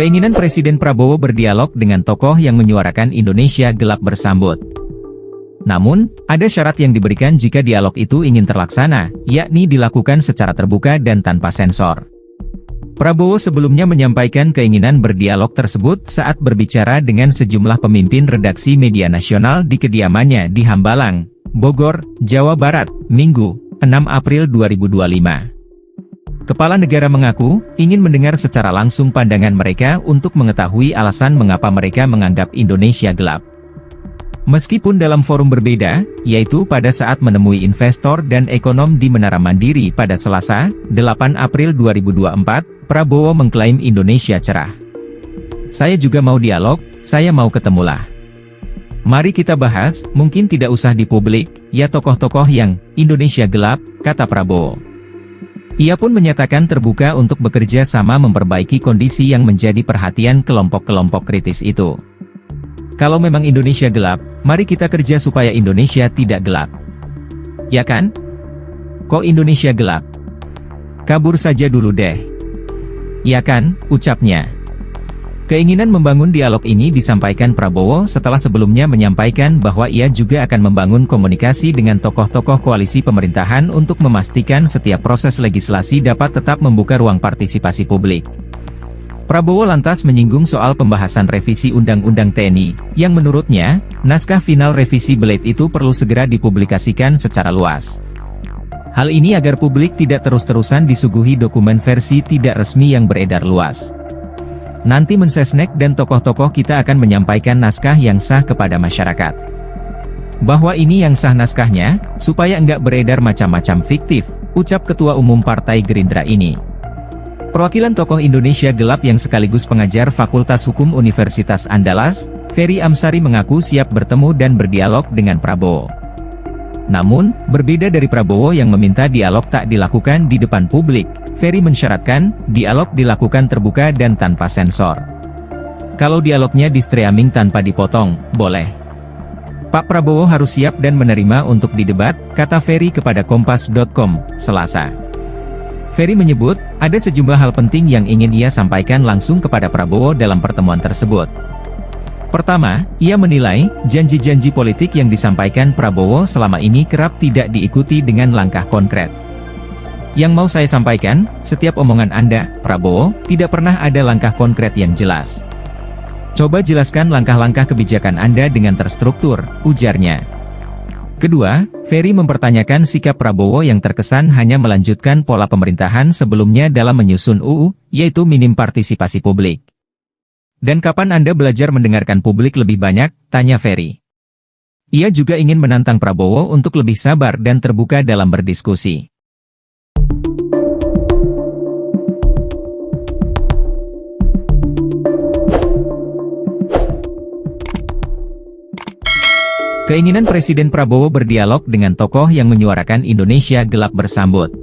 Keinginan Presiden Prabowo berdialog dengan tokoh yang menyuarakan Indonesia gelap bersambut. Namun, ada syarat yang diberikan jika dialog itu ingin terlaksana, yakni dilakukan secara terbuka dan tanpa sensor. Prabowo sebelumnya menyampaikan keinginan berdialog tersebut saat berbicara dengan sejumlah pemimpin redaksi media nasional di kediamannya di Hambalang, Bogor, Jawa Barat, Minggu, 6 April 2025. Kepala negara mengaku ingin mendengar secara langsung pandangan mereka untuk mengetahui alasan mengapa mereka menganggap Indonesia gelap. Meskipun dalam forum berbeda, yaitu pada saat menemui investor dan ekonom di Menara Mandiri pada Selasa, 8 April 2024, Prabowo mengklaim Indonesia cerah. Saya juga mau dialog, saya mau ketemulah. Mari kita bahas, mungkin tidak usah di publik, ya tokoh-tokoh yang Indonesia gelap, kata Prabowo. Ia pun menyatakan terbuka untuk bekerja sama memperbaiki kondisi yang menjadi perhatian kelompok-kelompok kritis itu. Kalau memang Indonesia gelap, mari kita kerja supaya Indonesia tidak gelap. Ya kan? Kok Indonesia gelap? Kabur saja dulu deh. Ya kan, ucapnya. Keinginan membangun dialog ini disampaikan Prabowo setelah sebelumnya menyampaikan bahwa ia juga akan membangun komunikasi dengan tokoh-tokoh koalisi pemerintahan untuk memastikan setiap proses legislasi dapat tetap membuka ruang partisipasi publik. Prabowo lantas menyinggung soal pembahasan revisi Undang-Undang TNI, yang menurutnya, naskah final revisi Blade itu perlu segera dipublikasikan secara luas. Hal ini agar publik tidak terus-terusan disuguhi dokumen versi tidak resmi yang beredar luas. Nanti Mensesnek dan tokoh-tokoh kita akan menyampaikan naskah yang sah kepada masyarakat. Bahwa ini yang sah naskahnya, supaya enggak beredar macam-macam fiktif, ucap Ketua Umum Partai Gerindra ini. Perwakilan tokoh Indonesia gelap yang sekaligus pengajar Fakultas Hukum Universitas Andalas, Ferry Amsari mengaku siap bertemu dan berdialog dengan Prabowo. Namun, berbeda dari Prabowo yang meminta dialog tak dilakukan di depan publik, Ferry mensyaratkan, dialog dilakukan terbuka dan tanpa sensor. Kalau dialognya di streaming tanpa dipotong, boleh. Pak Prabowo harus siap dan menerima untuk didebat, kata Ferry kepada Kompas.com, Selasa. Ferry menyebut, ada sejumlah hal penting yang ingin ia sampaikan langsung kepada Prabowo dalam pertemuan tersebut. Pertama, ia menilai, janji-janji politik yang disampaikan Prabowo selama ini kerap tidak diikuti dengan langkah konkret. Yang mau saya sampaikan, setiap omongan Anda, Prabowo, tidak pernah ada langkah konkret yang jelas. Coba jelaskan langkah-langkah kebijakan Anda dengan terstruktur, ujarnya. Kedua, Ferry mempertanyakan sikap Prabowo yang terkesan hanya melanjutkan pola pemerintahan sebelumnya dalam menyusun UU, yaitu minim partisipasi publik. Dan kapan Anda belajar mendengarkan publik lebih banyak, tanya Ferry. Ia juga ingin menantang Prabowo untuk lebih sabar dan terbuka dalam berdiskusi. Keinginan Presiden Prabowo berdialog dengan tokoh yang menyuarakan Indonesia gelap bersambut.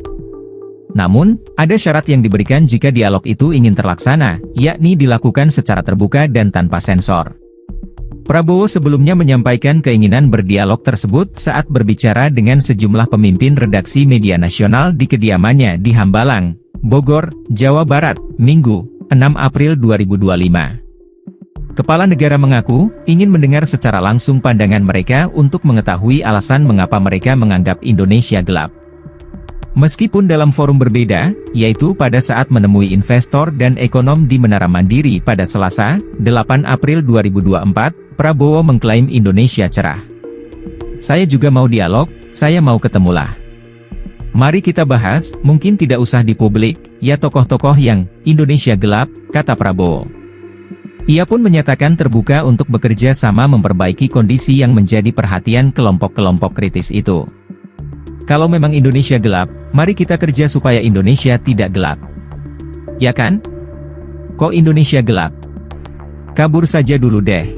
Namun, ada syarat yang diberikan jika dialog itu ingin terlaksana, yakni dilakukan secara terbuka dan tanpa sensor. Prabowo sebelumnya menyampaikan keinginan berdialog tersebut saat berbicara dengan sejumlah pemimpin redaksi media nasional di kediamannya di Hambalang, Bogor, Jawa Barat, Minggu, 6 April 2025. Kepala negara mengaku ingin mendengar secara langsung pandangan mereka untuk mengetahui alasan mengapa mereka menganggap Indonesia gelap. Meskipun dalam forum berbeda, yaitu pada saat menemui investor dan ekonom di Menara Mandiri pada Selasa, 8 April 2024, Prabowo mengklaim Indonesia cerah. Saya juga mau dialog, saya mau ketemulah. Mari kita bahas, mungkin tidak usah di publik, ya tokoh-tokoh yang Indonesia gelap, kata Prabowo. Ia pun menyatakan terbuka untuk bekerja sama memperbaiki kondisi yang menjadi perhatian kelompok-kelompok kritis itu. Kalau memang Indonesia gelap, mari kita kerja supaya Indonesia tidak gelap. Ya kan? Kok Indonesia gelap? Kabur saja dulu deh.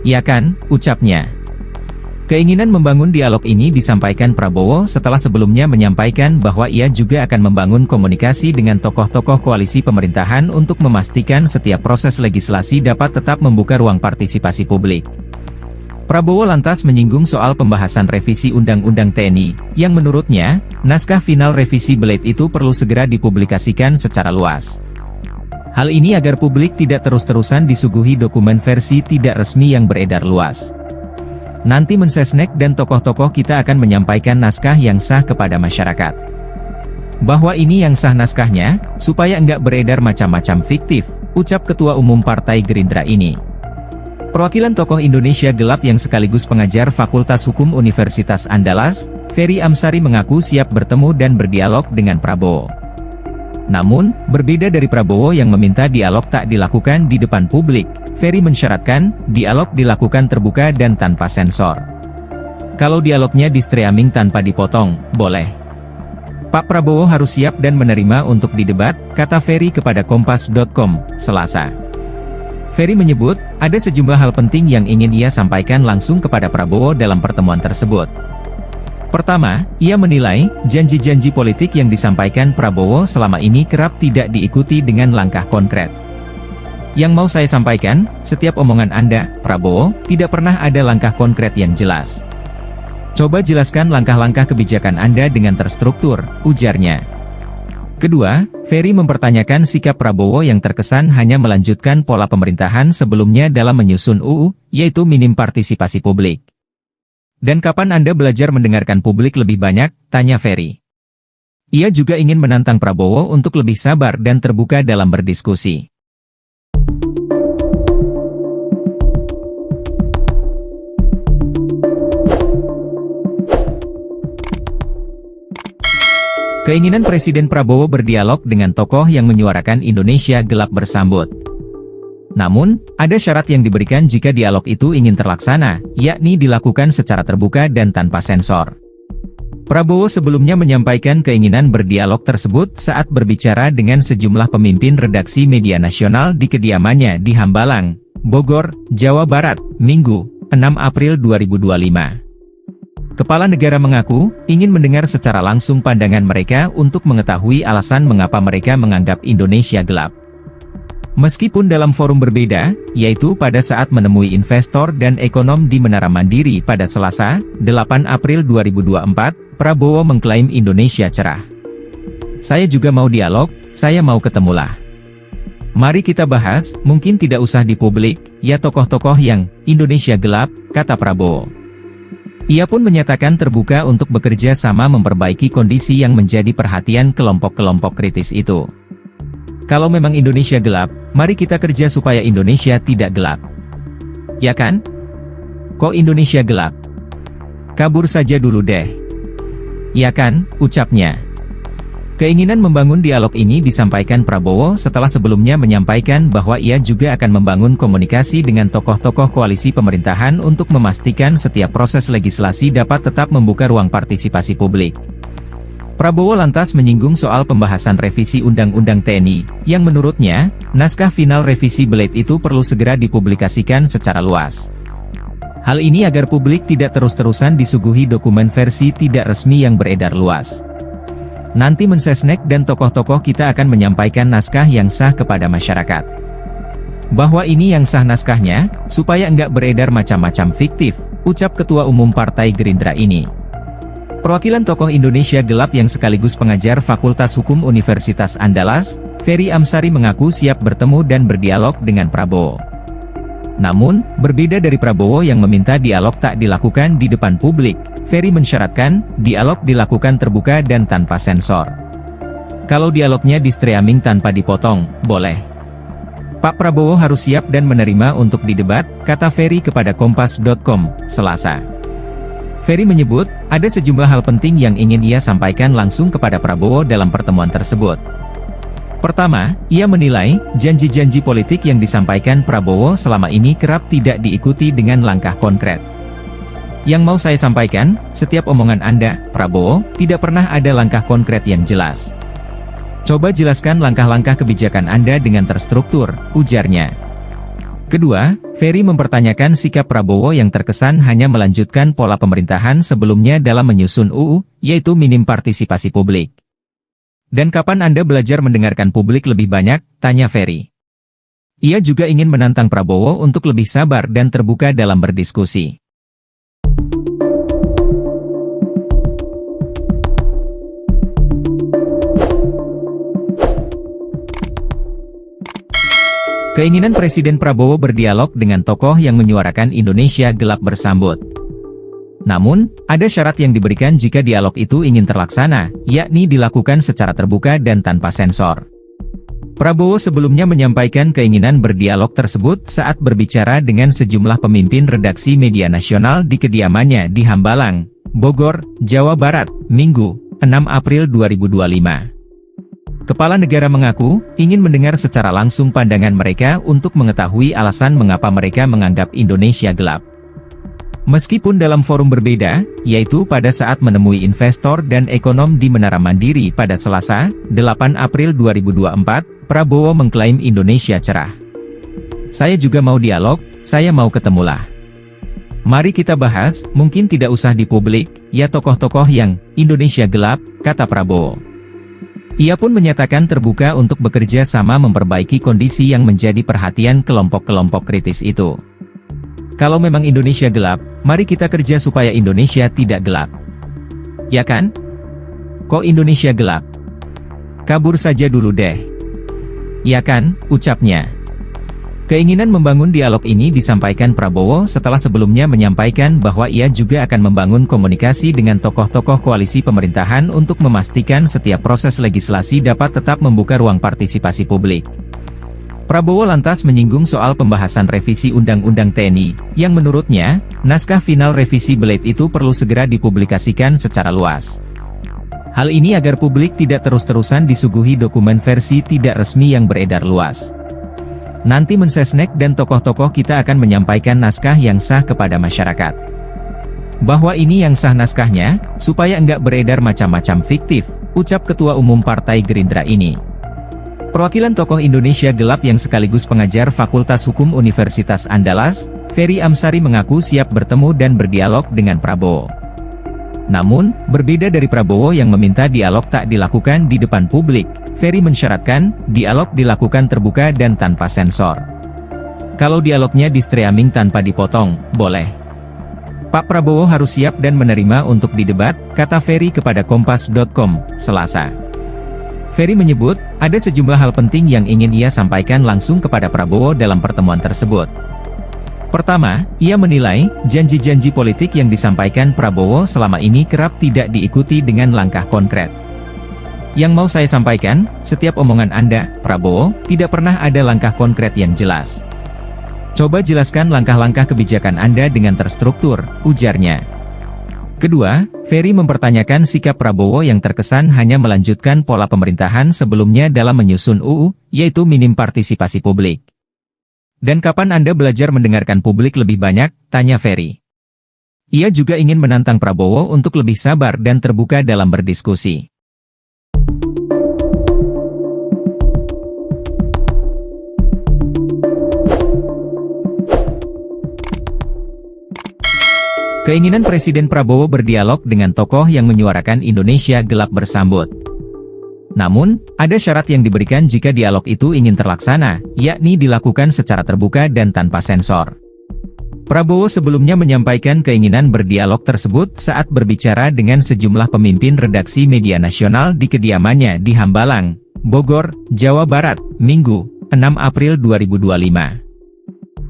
Ya kan, ucapnya. Keinginan membangun dialog ini disampaikan Prabowo setelah sebelumnya menyampaikan bahwa ia juga akan membangun komunikasi dengan tokoh-tokoh koalisi pemerintahan untuk memastikan setiap proses legislasi dapat tetap membuka ruang partisipasi publik. Prabowo lantas menyinggung soal pembahasan revisi Undang-Undang TNI, yang menurutnya, naskah final revisi Blade itu perlu segera dipublikasikan secara luas. Hal ini agar publik tidak terus-terusan disuguhi dokumen versi tidak resmi yang beredar luas. Nanti Mensesnek dan tokoh-tokoh kita akan menyampaikan naskah yang sah kepada masyarakat. Bahwa ini yang sah naskahnya, supaya enggak beredar macam-macam fiktif, ucap Ketua Umum Partai Gerindra ini. Perwakilan tokoh Indonesia Gelap yang sekaligus pengajar Fakultas Hukum Universitas Andalas, Ferry Amsari mengaku siap bertemu dan berdialog dengan Prabowo. Namun, berbeda dari Prabowo yang meminta dialog tak dilakukan di depan publik, Ferry mensyaratkan, dialog dilakukan terbuka dan tanpa sensor. Kalau dialognya di streaming tanpa dipotong, boleh. Pak Prabowo harus siap dan menerima untuk didebat, kata Ferry kepada Kompas.com, Selasa. Ferry menyebut, ada sejumlah hal penting yang ingin ia sampaikan langsung kepada Prabowo dalam pertemuan tersebut. Pertama, ia menilai, janji-janji politik yang disampaikan Prabowo selama ini kerap tidak diikuti dengan langkah konkret. Yang mau saya sampaikan, setiap omongan Anda, Prabowo, tidak pernah ada langkah konkret yang jelas. Coba jelaskan langkah-langkah kebijakan Anda dengan terstruktur, ujarnya. Kedua, Ferry mempertanyakan sikap Prabowo yang terkesan hanya melanjutkan pola pemerintahan sebelumnya dalam menyusun UU, yaitu minim partisipasi publik. Dan kapan Anda belajar mendengarkan publik lebih banyak, tanya Ferry. Ia juga ingin menantang Prabowo untuk lebih sabar dan terbuka dalam berdiskusi. Keinginan Presiden Prabowo berdialog dengan tokoh yang menyuarakan Indonesia Gelap bersambut. Namun, ada syarat yang diberikan jika dialog itu ingin terlaksana, yakni dilakukan secara terbuka dan tanpa sensor. Prabowo sebelumnya menyampaikan keinginan berdialog tersebut saat berbicara dengan sejumlah pemimpin redaksi media nasional di kediamannya di Hambalang, Bogor, Jawa Barat, Minggu, 6 April 2025. Kepala negara mengaku, ingin mendengar secara langsung pandangan mereka untuk mengetahui alasan mengapa mereka menganggap Indonesia gelap. Meskipun dalam forum berbeda, yaitu pada saat menemui investor dan ekonom di Menara Mandiri pada Selasa, 8 April 2024, Prabowo mengklaim Indonesia cerah. Saya juga mau dialog, saya mau ketemulah. Mari kita bahas, mungkin tidak usah di publik, ya tokoh-tokoh yang Indonesia gelap, kata Prabowo. Ia pun menyatakan terbuka untuk bekerja sama memperbaiki kondisi yang menjadi perhatian kelompok-kelompok kritis itu. Kalau memang Indonesia gelap, mari kita kerja supaya Indonesia tidak gelap. Ya kan? Kok Indonesia gelap? Kabur saja dulu deh. Ya kan, ucapnya. Keinginan membangun dialog ini disampaikan Prabowo setelah sebelumnya menyampaikan bahwa ia juga akan membangun komunikasi dengan tokoh-tokoh koalisi pemerintahan untuk memastikan setiap proses legislasi dapat tetap membuka ruang partisipasi publik. Prabowo lantas menyinggung soal pembahasan revisi Undang-Undang TNI, yang menurutnya, naskah final revisi Blade itu perlu segera dipublikasikan secara luas. Hal ini agar publik tidak terus-terusan disuguhi dokumen versi tidak resmi yang beredar luas. Nanti Mensesnek dan tokoh-tokoh kita akan menyampaikan naskah yang sah kepada masyarakat. Bahwa ini yang sah naskahnya, supaya enggak beredar macam-macam fiktif, ucap Ketua Umum Partai Gerindra ini. Perwakilan tokoh Indonesia Gelap yang sekaligus pengajar Fakultas Hukum Universitas Andalas, Ferry Amsari mengaku siap bertemu dan berdialog dengan Prabowo. Namun, berbeda dari Prabowo yang meminta dialog tak dilakukan di depan publik, Ferry mensyaratkan, dialog dilakukan terbuka dan tanpa sensor. Kalau dialognya di streaming tanpa dipotong, boleh. Pak Prabowo harus siap dan menerima untuk didebat, kata Ferry kepada Kompas.com, Selasa. Ferry menyebut, ada sejumlah hal penting yang ingin ia sampaikan langsung kepada Prabowo dalam pertemuan tersebut. Pertama, ia menilai, janji-janji politik yang disampaikan Prabowo selama ini kerap tidak diikuti dengan langkah konkret. Yang mau saya sampaikan, setiap omongan Anda, Prabowo, tidak pernah ada langkah konkret yang jelas. Coba jelaskan langkah-langkah kebijakan Anda dengan terstruktur, ujarnya. Kedua, Ferry mempertanyakan sikap Prabowo yang terkesan hanya melanjutkan pola pemerintahan sebelumnya dalam menyusun UU, yaitu minim partisipasi publik. Dan kapan Anda belajar mendengarkan publik lebih banyak, tanya Ferry. Ia juga ingin menantang Prabowo untuk lebih sabar dan terbuka dalam berdiskusi. Keinginan Presiden Prabowo berdialog dengan tokoh yang menyuarakan Indonesia gelap bersambut. Namun, ada syarat yang diberikan jika dialog itu ingin terlaksana, yakni dilakukan secara terbuka dan tanpa sensor. Prabowo sebelumnya menyampaikan keinginan berdialog tersebut saat berbicara dengan sejumlah pemimpin redaksi media nasional di kediamannya di Hambalang, Bogor, Jawa Barat, Minggu, 6 April 2025. Kepala negara mengaku ingin mendengar secara langsung pandangan mereka untuk mengetahui alasan mengapa mereka menganggap Indonesia gelap. Meskipun dalam forum berbeda, yaitu pada saat menemui investor dan ekonom di Menara Mandiri pada Selasa, 8 April 2024, Prabowo mengklaim Indonesia cerah. Saya juga mau dialog, saya mau ketemulah. Mari kita bahas, mungkin tidak usah di publik, ya tokoh-tokoh yang Indonesia gelap, kata Prabowo. Ia pun menyatakan terbuka untuk bekerja sama memperbaiki kondisi yang menjadi perhatian kelompok-kelompok kritis itu. Kalau memang Indonesia gelap, mari kita kerja supaya Indonesia tidak gelap. Ya kan? Kok Indonesia gelap? Kabur saja dulu deh. Ya kan, ucapnya. Keinginan membangun dialog ini disampaikan Prabowo setelah sebelumnya menyampaikan bahwa ia juga akan membangun komunikasi dengan tokoh-tokoh koalisi pemerintahan untuk memastikan setiap proses legislasi dapat tetap membuka ruang partisipasi publik. Prabowo lantas menyinggung soal pembahasan revisi Undang-Undang TNI, yang menurutnya, naskah final revisi Blade itu perlu segera dipublikasikan secara luas. Hal ini agar publik tidak terus-terusan disuguhi dokumen versi tidak resmi yang beredar luas. Nanti Mensesnek dan tokoh-tokoh kita akan menyampaikan naskah yang sah kepada masyarakat. Bahwa ini yang sah naskahnya, supaya enggak beredar macam-macam fiktif, ucap Ketua Umum Partai Gerindra ini. Perwakilan tokoh Indonesia gelap yang sekaligus pengajar Fakultas Hukum Universitas Andalas, Ferry Amsari mengaku siap bertemu dan berdialog dengan Prabowo. Namun, berbeda dari Prabowo yang meminta dialog tak dilakukan di depan publik, Ferry mensyaratkan, dialog dilakukan terbuka dan tanpa sensor. Kalau dialognya di streaming tanpa dipotong, boleh. Pak Prabowo harus siap dan menerima untuk didebat, kata Ferry kepada Kompas.com, Selasa. Ferry menyebut, ada sejumlah hal penting yang ingin ia sampaikan langsung kepada Prabowo dalam pertemuan tersebut. Pertama, ia menilai, janji-janji politik yang disampaikan Prabowo selama ini kerap tidak diikuti dengan langkah konkret. Yang mau saya sampaikan, setiap omongan Anda, Prabowo, tidak pernah ada langkah konkret yang jelas. Coba jelaskan langkah-langkah kebijakan Anda dengan terstruktur, ujarnya. Kedua, Ferry mempertanyakan sikap Prabowo yang terkesan hanya melanjutkan pola pemerintahan sebelumnya dalam menyusun UU, yaitu minim partisipasi publik. Dan kapan Anda belajar mendengarkan publik lebih banyak, tanya Ferry. Ia juga ingin menantang Prabowo untuk lebih sabar dan terbuka dalam berdiskusi. Keinginan Presiden Prabowo berdialog dengan tokoh yang menyuarakan Indonesia gelap bersambut. Namun, ada syarat yang diberikan jika dialog itu ingin terlaksana, yakni dilakukan secara terbuka dan tanpa sensor. Prabowo sebelumnya menyampaikan keinginan berdialog tersebut saat berbicara dengan sejumlah pemimpin redaksi media nasional di kediamannya di Hambalang, Bogor, Jawa Barat, Minggu, 6 April 2025.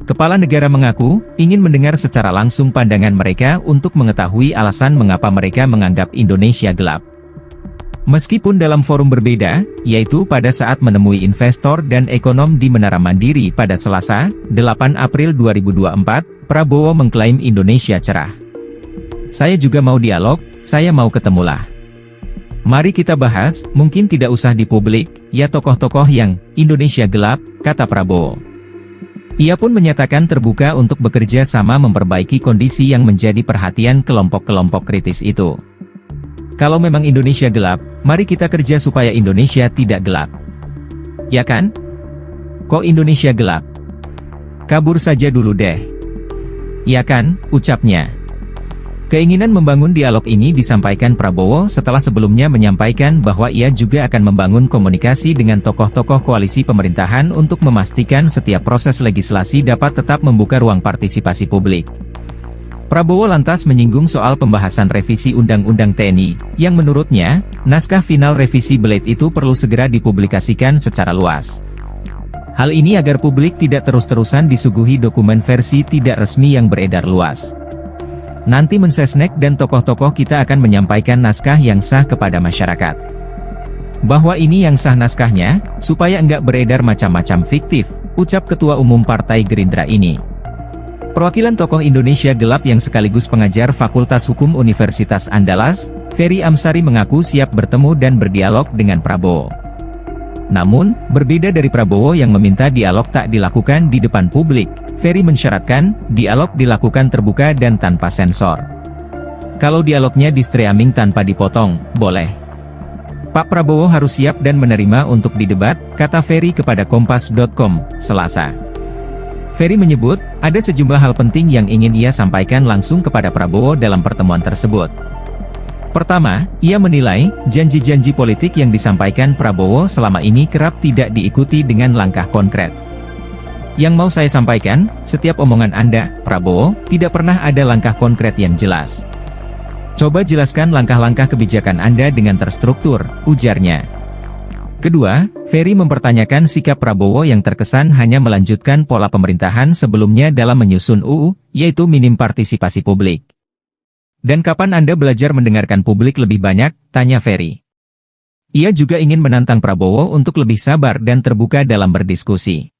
Kepala negara mengaku ingin mendengar secara langsung pandangan mereka untuk mengetahui alasan mengapa mereka menganggap Indonesia gelap. Meskipun dalam forum berbeda, yaitu pada saat menemui investor dan ekonom di Menara Mandiri pada Selasa, 8 April 2024, Prabowo mengklaim Indonesia cerah. Saya juga mau dialog, saya mau ketemulah. Mari kita bahas, mungkin tidak usah di publik, ya tokoh-tokoh yang Indonesia gelap, kata Prabowo. Ia pun menyatakan terbuka untuk bekerja sama memperbaiki kondisi yang menjadi perhatian kelompok-kelompok kritis itu. Kalau memang Indonesia gelap, mari kita kerja supaya Indonesia tidak gelap. Ya kan? Kok Indonesia gelap? Kabur saja dulu deh. Ya kan, ucapnya. Keinginan membangun dialog ini disampaikan Prabowo setelah sebelumnya menyampaikan bahwa ia juga akan membangun komunikasi dengan tokoh-tokoh koalisi pemerintahan untuk memastikan setiap proses legislasi dapat tetap membuka ruang partisipasi publik. Prabowo lantas menyinggung soal pembahasan revisi Undang-Undang TNI, yang menurutnya, naskah final revisi Blade itu perlu segera dipublikasikan secara luas. Hal ini agar publik tidak terus-terusan disuguhi dokumen versi tidak resmi yang beredar luas. Nanti Mensesnek dan tokoh-tokoh kita akan menyampaikan naskah yang sah kepada masyarakat. Bahwa ini yang sah naskahnya, supaya enggak beredar macam-macam fiktif, ucap Ketua Umum Partai Gerindra ini. Perwakilan tokoh Indonesia Gelap yang sekaligus pengajar Fakultas Hukum Universitas Andalas, Ferry Amsari mengaku siap bertemu dan berdialog dengan Prabowo. Namun, berbeda dari Prabowo yang meminta dialog tak dilakukan di depan publik, Ferry mensyaratkan, dialog dilakukan terbuka dan tanpa sensor. Kalau dialognya di streaming tanpa dipotong, boleh. Pak Prabowo harus siap dan menerima untuk didebat, kata Ferry kepada Kompas.com, Selasa. Ferry menyebut, ada sejumlah hal penting yang ingin ia sampaikan langsung kepada Prabowo dalam pertemuan tersebut. Pertama, ia menilai, janji-janji politik yang disampaikan Prabowo selama ini kerap tidak diikuti dengan langkah konkret. Yang mau saya sampaikan, setiap omongan Anda, Prabowo, tidak pernah ada langkah konkret yang jelas. Coba jelaskan langkah-langkah kebijakan Anda dengan terstruktur, ujarnya. Kedua, Ferry mempertanyakan sikap Prabowo yang terkesan hanya melanjutkan pola pemerintahan sebelumnya dalam menyusun UU, yaitu minim partisipasi publik. Dan kapan Anda belajar mendengarkan publik lebih banyak, tanya Ferry. Ia juga ingin menantang Prabowo untuk lebih sabar dan terbuka dalam berdiskusi.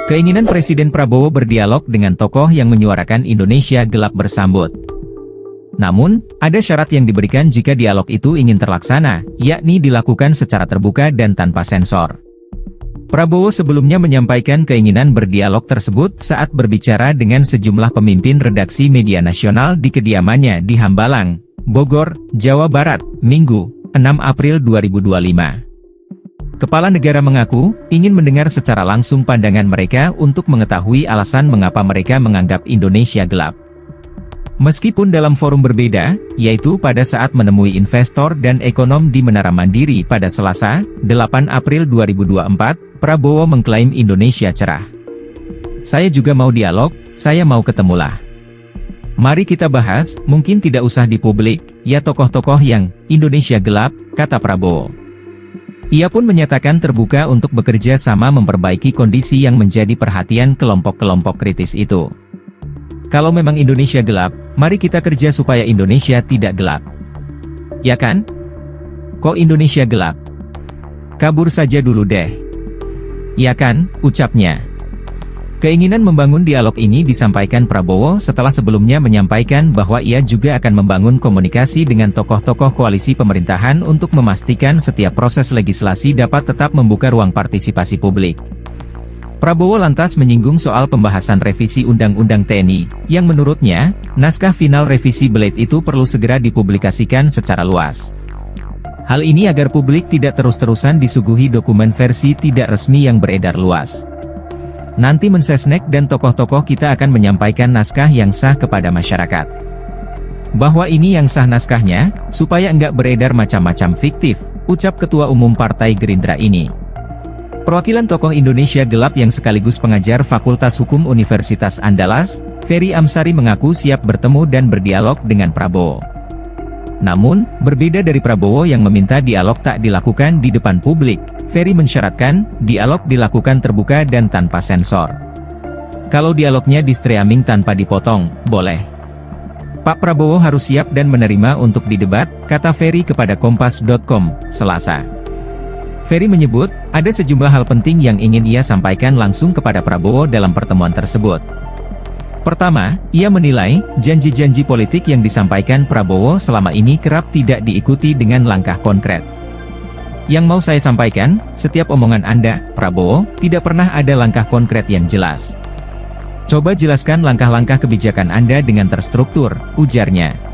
Keinginan Presiden Prabowo berdialog dengan tokoh yang menyuarakan Indonesia Gelap bersambut. Namun, ada syarat yang diberikan jika dialog itu ingin terlaksana, yakni dilakukan secara terbuka dan tanpa sensor. Prabowo sebelumnya menyampaikan keinginan berdialog tersebut saat berbicara dengan sejumlah pemimpin redaksi media nasional di kediamannya di Hambalang, Bogor, Jawa Barat, Minggu, 6 April 2025. Kepala negara mengaku, ingin mendengar secara langsung pandangan mereka untuk mengetahui alasan mengapa mereka menganggap Indonesia gelap. Meskipun dalam forum berbeda, yaitu pada saat menemui investor dan ekonom di Menara Mandiri pada Selasa, 8 April 2024, Prabowo mengklaim Indonesia cerah. Saya juga mau dialog, saya mau ketemulah. Mari kita bahas, mungkin tidak usah di publik, ya tokoh-tokoh yang Indonesia gelap, kata Prabowo. Ia pun menyatakan terbuka untuk bekerja sama memperbaiki kondisi yang menjadi perhatian kelompok-kelompok kritis itu. Kalau memang Indonesia gelap, mari kita kerja supaya Indonesia tidak gelap. Ya kan? Kok Indonesia gelap? Kabur saja dulu deh. Ya kan, ucapnya. Keinginan membangun dialog ini disampaikan Prabowo setelah sebelumnya menyampaikan bahwa ia juga akan membangun komunikasi dengan tokoh-tokoh koalisi pemerintahan untuk memastikan setiap proses legislasi dapat tetap membuka ruang partisipasi publik. Prabowo lantas menyinggung soal pembahasan revisi Undang-Undang TNI, yang menurutnya, naskah final revisi Blade itu perlu segera dipublikasikan secara luas. Hal ini agar publik tidak terus-terusan disuguhi dokumen versi tidak resmi yang beredar luas. Nanti Mensesnek dan tokoh-tokoh kita akan menyampaikan naskah yang sah kepada masyarakat. Bahwa ini yang sah naskahnya, supaya enggak beredar macam-macam fiktif, ucap Ketua Umum Partai Gerindra ini. Perwakilan tokoh Indonesia Gelap yang sekaligus pengajar Fakultas Hukum Universitas Andalas, Ferry Amsari mengaku siap bertemu dan berdialog dengan Prabowo. Namun, berbeda dari Prabowo yang meminta dialog tak dilakukan di depan publik, Ferry mensyaratkan, dialog dilakukan terbuka dan tanpa sensor. Kalau dialognya di streaming tanpa dipotong, boleh. Pak Prabowo harus siap dan menerima untuk didebat, kata Ferry kepada Kompas.com, Selasa. Ferry menyebut, ada sejumlah hal penting yang ingin ia sampaikan langsung kepada Prabowo dalam pertemuan tersebut. Pertama, ia menilai, janji-janji politik yang disampaikan Prabowo selama ini kerap tidak diikuti dengan langkah konkret. Yang mau saya sampaikan, setiap omongan Anda, Prabowo, tidak pernah ada langkah konkret yang jelas. Coba jelaskan langkah-langkah kebijakan Anda dengan terstruktur, ujarnya.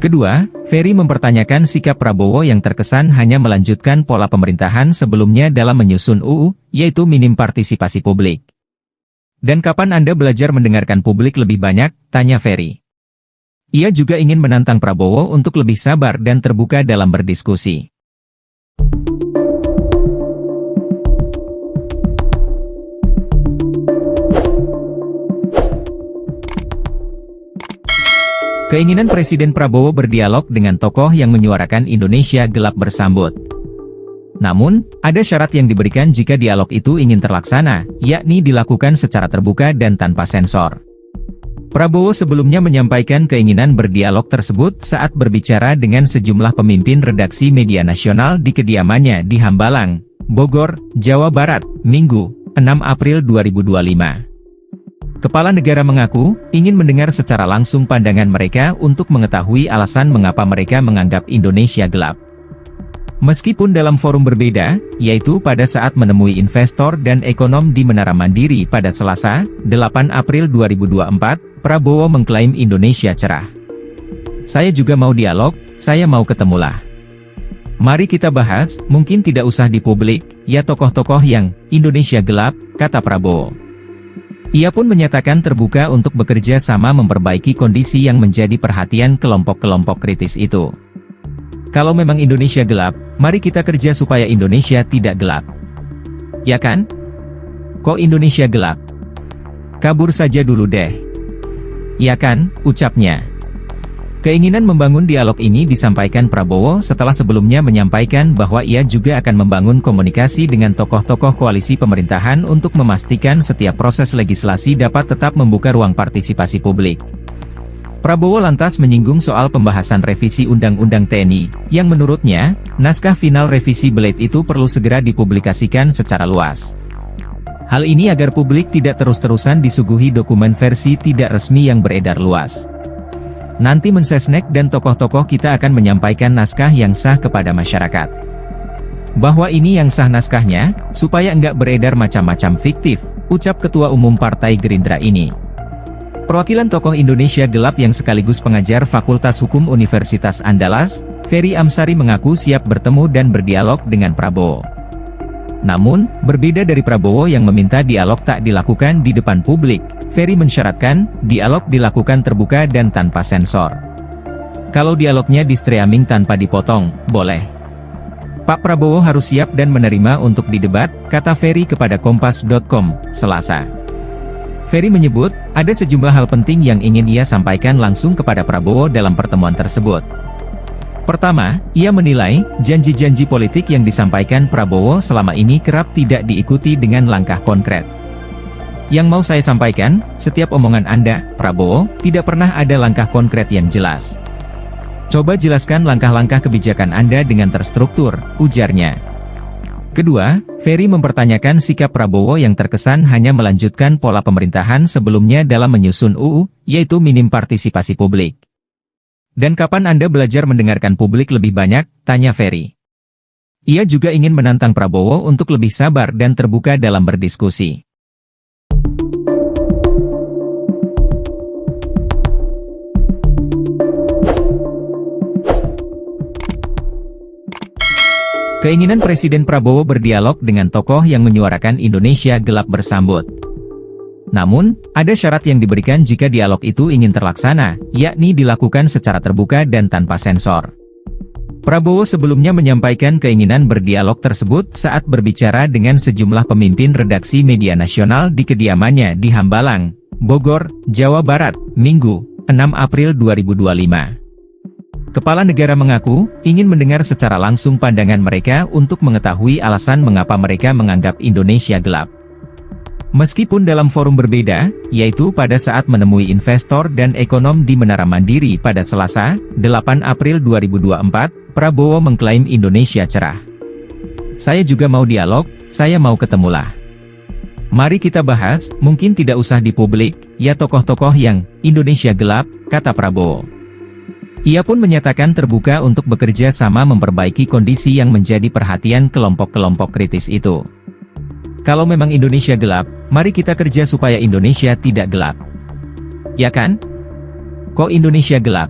Kedua, Ferry mempertanyakan sikap Prabowo yang terkesan hanya melanjutkan pola pemerintahan sebelumnya dalam menyusun UU, yaitu minim partisipasi publik. Dan kapan Anda belajar mendengarkan publik lebih banyak, tanya Ferry. Ia juga ingin menantang Prabowo untuk lebih sabar dan terbuka dalam berdiskusi. Keinginan Presiden Prabowo berdialog dengan tokoh yang menyuarakan Indonesia gelap bersambut. Namun, ada syarat yang diberikan jika dialog itu ingin terlaksana, yakni dilakukan secara terbuka dan tanpa sensor. Prabowo sebelumnya menyampaikan keinginan berdialog tersebut saat berbicara dengan sejumlah pemimpin redaksi media nasional di kediamannya di Hambalang, Bogor, Jawa Barat, Minggu, 6 April 2025. Kepala negara mengaku ingin mendengar secara langsung pandangan mereka untuk mengetahui alasan mengapa mereka menganggap Indonesia gelap. Meskipun dalam forum berbeda, yaitu pada saat menemui investor dan ekonom di Menara Mandiri pada Selasa, 8 April 2024, Prabowo mengklaim Indonesia cerah. Saya juga mau dialog, saya mau ketemulah. Mari kita bahas, mungkin tidak usah di publik, ya tokoh-tokoh yang Indonesia gelap, kata Prabowo. Ia pun menyatakan terbuka untuk bekerja sama memperbaiki kondisi yang menjadi perhatian kelompok-kelompok kritis itu. Kalau memang Indonesia gelap, mari kita kerja supaya Indonesia tidak gelap. Ya kan? Kok Indonesia gelap? Kabur saja dulu deh. Ya kan, ucapnya. Keinginan membangun dialog ini disampaikan Prabowo setelah sebelumnya menyampaikan bahwa ia juga akan membangun komunikasi dengan tokoh-tokoh koalisi pemerintahan untuk memastikan setiap proses legislasi dapat tetap membuka ruang partisipasi publik. Prabowo lantas menyinggung soal pembahasan revisi Undang-Undang TNI, yang menurutnya, naskah final revisi Blade itu perlu segera dipublikasikan secara luas. Hal ini agar publik tidak terus-terusan disuguhi dokumen versi tidak resmi yang beredar luas. Nanti Mensesnek dan tokoh-tokoh kita akan menyampaikan naskah yang sah kepada masyarakat. Bahwa ini yang sah naskahnya, supaya enggak beredar macam-macam fiktif, ucap Ketua Umum Partai Gerindra ini. Perwakilan tokoh Indonesia gelap yang sekaligus pengajar Fakultas Hukum Universitas Andalas, Ferry Amsari mengaku siap bertemu dan berdialog dengan Prabowo. Namun, berbeda dari Prabowo yang meminta dialog tak dilakukan di depan publik, Ferry mensyaratkan, dialog dilakukan terbuka dan tanpa sensor. Kalau dialognya di streaming tanpa dipotong, boleh. Pak Prabowo harus siap dan menerima untuk didebat, kata Ferry kepada Kompas.com, Selasa. Ferry menyebut, ada sejumlah hal penting yang ingin ia sampaikan langsung kepada Prabowo dalam pertemuan tersebut. Pertama, ia menilai, janji-janji politik yang disampaikan Prabowo selama ini kerap tidak diikuti dengan langkah konkret. Yang mau saya sampaikan, setiap omongan Anda, Prabowo, tidak pernah ada langkah konkret yang jelas. Coba jelaskan langkah-langkah kebijakan Anda dengan terstruktur, ujarnya. Kedua, Ferry mempertanyakan sikap Prabowo yang terkesan hanya melanjutkan pola pemerintahan sebelumnya dalam menyusun UU, yaitu minim partisipasi publik. Dan kapan Anda belajar mendengarkan publik lebih banyak, tanya Ferry. Ia juga ingin menantang Prabowo untuk lebih sabar dan terbuka dalam berdiskusi. Keinginan Presiden Prabowo berdialog dengan tokoh yang menyuarakan Indonesia gelap bersambut. Namun, ada syarat yang diberikan jika dialog itu ingin terlaksana, yakni dilakukan secara terbuka dan tanpa sensor. Prabowo sebelumnya menyampaikan keinginan berdialog tersebut saat berbicara dengan sejumlah pemimpin redaksi media nasional di kediamannya di Hambalang, Bogor, Jawa Barat, Minggu, 6 April 2025. Kepala negara mengaku ingin mendengar secara langsung pandangan mereka untuk mengetahui alasan mengapa mereka menganggap Indonesia gelap. Meskipun dalam forum berbeda, yaitu pada saat menemui investor dan ekonom di Menara Mandiri pada Selasa, 8 April 2024, Prabowo mengklaim Indonesia cerah. Saya juga mau dialog, saya mau ketemulah. Mari kita bahas, mungkin tidak usah di publik, ya tokoh-tokoh yang Indonesia gelap, kata Prabowo. Ia pun menyatakan terbuka untuk bekerja sama memperbaiki kondisi yang menjadi perhatian kelompok-kelompok kritis itu. Kalau memang Indonesia gelap, mari kita kerja supaya Indonesia tidak gelap. Ya kan? Kok Indonesia gelap?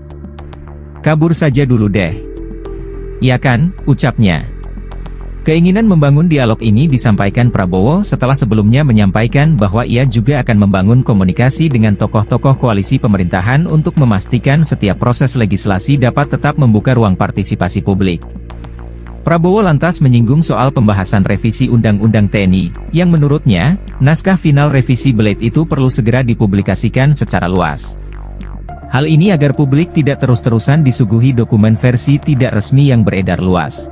Kabur saja dulu deh. Ya kan, ucapnya. Keinginan membangun dialog ini disampaikan Prabowo setelah sebelumnya menyampaikan bahwa ia juga akan membangun komunikasi dengan tokoh-tokoh koalisi pemerintahan untuk memastikan setiap proses legislasi dapat tetap membuka ruang partisipasi publik. Prabowo lantas menyinggung soal pembahasan revisi Undang-Undang TNI, yang menurutnya, naskah final revisi Blade itu perlu segera dipublikasikan secara luas. Hal ini agar publik tidak terus-terusan disuguhi dokumen versi tidak resmi yang beredar luas.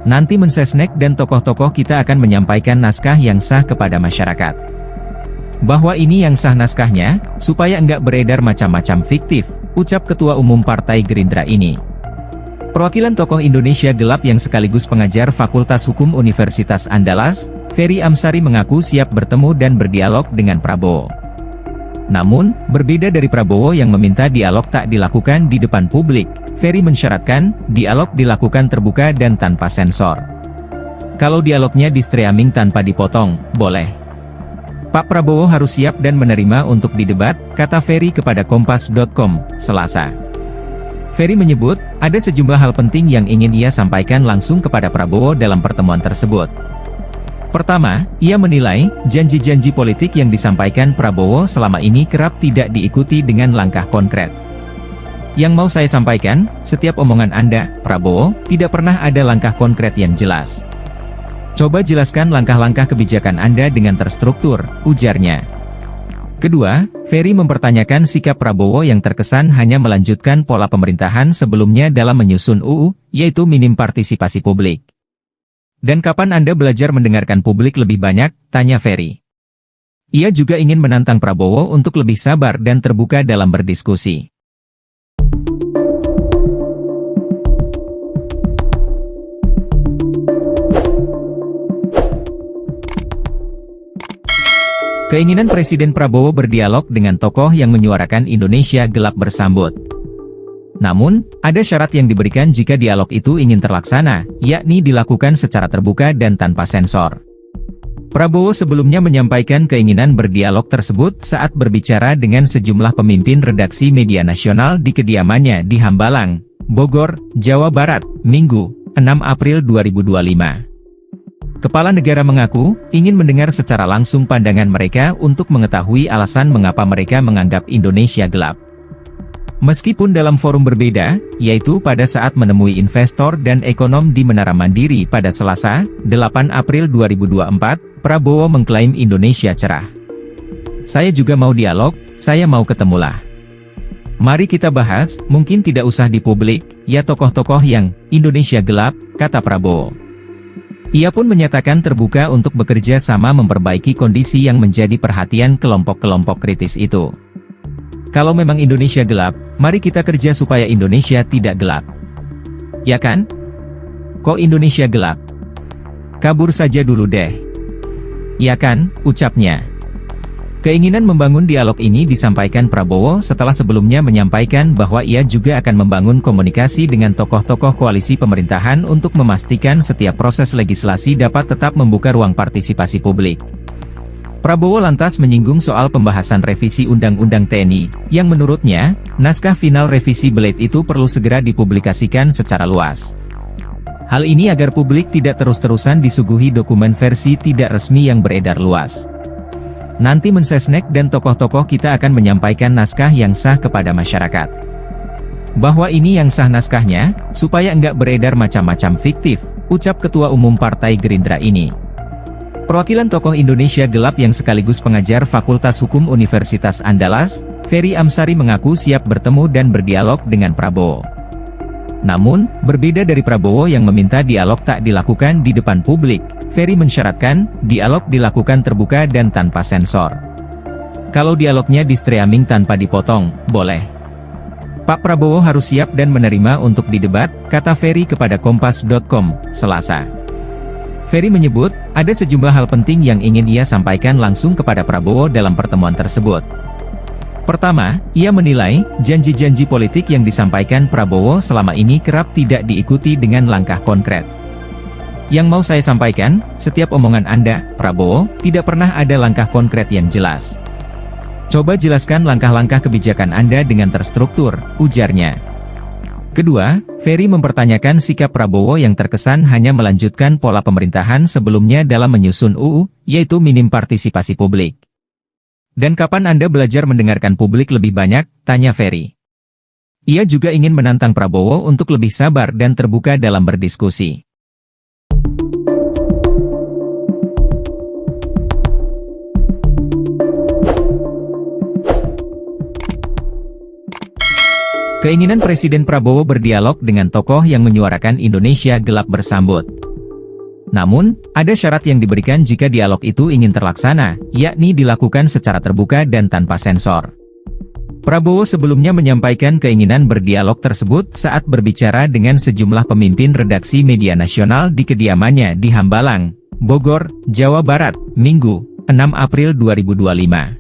Nanti Mensesnek dan tokoh-tokoh kita akan menyampaikan naskah yang sah kepada masyarakat. Bahwa ini yang sah naskahnya, supaya enggak beredar macam-macam fiktif, ucap Ketua Umum Partai Gerindra ini. Perwakilan tokoh Indonesia Gelap yang sekaligus pengajar Fakultas Hukum Universitas Andalas, Ferry Amsari mengaku siap bertemu dan berdialog dengan Prabowo. Namun, berbeda dari Prabowo yang meminta dialog tak dilakukan di depan publik, Ferry mensyaratkan, dialog dilakukan terbuka dan tanpa sensor. Kalau dialognya di streaming tanpa dipotong, boleh. Pak Prabowo harus siap dan menerima untuk didebat, kata Ferry kepada Kompas.com, Selasa. Ferry menyebut, ada sejumlah hal penting yang ingin ia sampaikan langsung kepada Prabowo dalam pertemuan tersebut. Pertama, ia menilai, janji-janji politik yang disampaikan Prabowo selama ini kerap tidak diikuti dengan langkah konkret. Yang mau saya sampaikan, setiap omongan Anda, Prabowo, tidak pernah ada langkah konkret yang jelas. Coba jelaskan langkah-langkah kebijakan Anda dengan terstruktur, ujarnya. Kedua, Ferry mempertanyakan sikap Prabowo yang terkesan hanya melanjutkan pola pemerintahan sebelumnya dalam menyusun UU, yaitu minim partisipasi publik. Dan kapan Anda belajar mendengarkan publik lebih banyak, tanya Ferry. Ia juga ingin menantang Prabowo untuk lebih sabar dan terbuka dalam berdiskusi. Keinginan Presiden Prabowo berdialog dengan tokoh yang menyuarakan Indonesia Gelap bersambut. Namun, ada syarat yang diberikan jika dialog itu ingin terlaksana, yakni dilakukan secara terbuka dan tanpa sensor. Prabowo sebelumnya menyampaikan keinginan berdialog tersebut saat berbicara dengan sejumlah pemimpin redaksi media nasional di kediamannya di Hambalang, Bogor, Jawa Barat, Minggu, 6 April 2025. Kepala negara mengaku, ingin mendengar secara langsung pandangan mereka untuk mengetahui alasan mengapa mereka menganggap Indonesia gelap. Meskipun dalam forum berbeda, yaitu pada saat menemui investor dan ekonom di Menara Mandiri pada Selasa, 8 April 2024, Prabowo mengklaim Indonesia cerah. Saya juga mau dialog, saya mau ketemulah. Mari kita bahas, mungkin tidak usah di publik, ya tokoh-tokoh yang Indonesia gelap, kata Prabowo. Ia pun menyatakan terbuka untuk bekerja sama memperbaiki kondisi yang menjadi perhatian kelompok-kelompok kritis itu. Kalau memang Indonesia gelap, mari kita kerja supaya Indonesia tidak gelap. Ya kan? Kok Indonesia gelap? Kabur saja dulu deh. Ya kan, ucapnya. Keinginan membangun dialog ini disampaikan Prabowo setelah sebelumnya menyampaikan bahwa ia juga akan membangun komunikasi dengan tokoh-tokoh koalisi pemerintahan untuk memastikan setiap proses legislasi dapat tetap membuka ruang partisipasi publik. Prabowo lantas menyinggung soal pembahasan revisi Undang-Undang TNI, yang menurutnya, naskah final revisi Blade itu perlu segera dipublikasikan secara luas. Hal ini agar publik tidak terus-terusan disuguhi dokumen versi tidak resmi yang beredar luas. Nanti Mensesnek dan tokoh-tokoh kita akan menyampaikan naskah yang sah kepada masyarakat. Bahwa ini yang sah naskahnya, supaya enggak beredar macam-macam fiktif, ucap Ketua Umum Partai Gerindra ini. Perwakilan tokoh Indonesia Gelap yang sekaligus pengajar Fakultas Hukum Universitas Andalas, Ferry Amsari mengaku siap bertemu dan berdialog dengan Prabowo. Namun, berbeda dari Prabowo yang meminta dialog tak dilakukan di depan publik, Ferry mensyaratkan, dialog dilakukan terbuka dan tanpa sensor. Kalau dialognya di streaming tanpa dipotong, boleh. Pak Prabowo harus siap dan menerima untuk didebat, kata Ferry kepada Kompas.com, Selasa. Ferry menyebut, ada sejumlah hal penting yang ingin ia sampaikan langsung kepada Prabowo dalam pertemuan tersebut. Pertama, ia menilai, janji-janji politik yang disampaikan Prabowo selama ini kerap tidak diikuti dengan langkah konkret. Yang mau saya sampaikan, setiap omongan Anda, Prabowo, tidak pernah ada langkah konkret yang jelas. Coba jelaskan langkah-langkah kebijakan Anda dengan terstruktur, ujarnya. Kedua, Ferry mempertanyakan sikap Prabowo yang terkesan hanya melanjutkan pola pemerintahan sebelumnya dalam menyusun UU, yaitu minim partisipasi publik. Dan kapan Anda belajar mendengarkan publik lebih banyak, tanya Ferry. Ia juga ingin menantang Prabowo untuk lebih sabar dan terbuka dalam berdiskusi. Keinginan Presiden Prabowo berdialog dengan tokoh yang menyuarakan Indonesia gelap bersambut. Namun, ada syarat yang diberikan jika dialog itu ingin terlaksana, yakni dilakukan secara terbuka dan tanpa sensor. Prabowo sebelumnya menyampaikan keinginan berdialog tersebut saat berbicara dengan sejumlah pemimpin redaksi media nasional di kediamannya di Hambalang, Bogor, Jawa Barat, Minggu, 6 April 2025.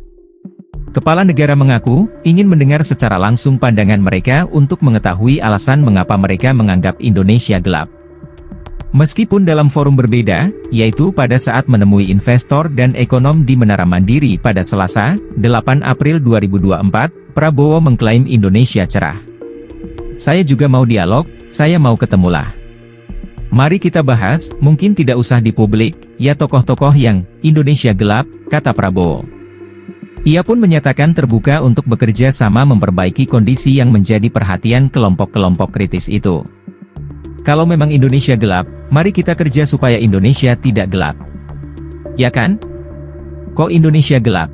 Kepala negara mengaku ingin mendengar secara langsung pandangan mereka untuk mengetahui alasan mengapa mereka menganggap Indonesia gelap. Meskipun dalam forum berbeda, yaitu pada saat menemui investor dan ekonom di Menara Mandiri pada Selasa, 8 April 2024, Prabowo mengklaim Indonesia cerah. Saya juga mau dialog, saya mau ketemulah. Mari kita bahas, mungkin tidak usah di publik, ya tokoh-tokoh yang Indonesia gelap, kata Prabowo. Ia pun menyatakan terbuka untuk bekerja sama memperbaiki kondisi yang menjadi perhatian kelompok-kelompok kritis itu. Kalau memang Indonesia gelap, mari kita kerja supaya Indonesia tidak gelap. Ya kan? Kok Indonesia gelap?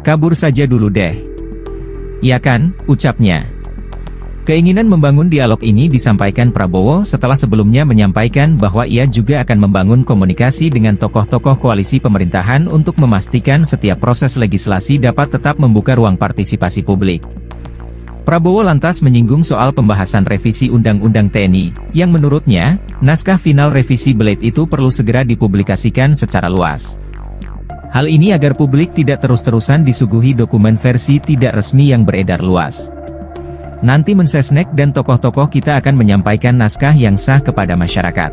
Kabur saja dulu deh. Ya kan, ucapnya. Keinginan membangun dialog ini disampaikan Prabowo setelah sebelumnya menyampaikan bahwa ia juga akan membangun komunikasi dengan tokoh-tokoh koalisi pemerintahan untuk memastikan setiap proses legislasi dapat tetap membuka ruang partisipasi publik. Prabowo lantas menyinggung soal pembahasan revisi Undang-Undang TNI, yang menurutnya, naskah final revisi Blade itu perlu segera dipublikasikan secara luas. Hal ini agar publik tidak terus-terusan disuguhi dokumen versi tidak resmi yang beredar luas. Nanti Mensesnek dan tokoh-tokoh kita akan menyampaikan naskah yang sah kepada masyarakat.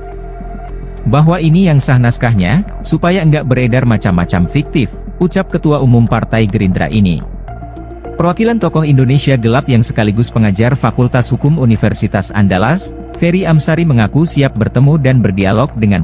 Bahwa ini yang sah naskahnya, supaya enggak beredar macam-macam fiktif, ucap Ketua Umum Partai Gerindra ini. Perwakilan tokoh Indonesia gelap yang sekaligus pengajar Fakultas Hukum Universitas Andalas, Ferry Amsari mengaku siap bertemu dan berdialog dengan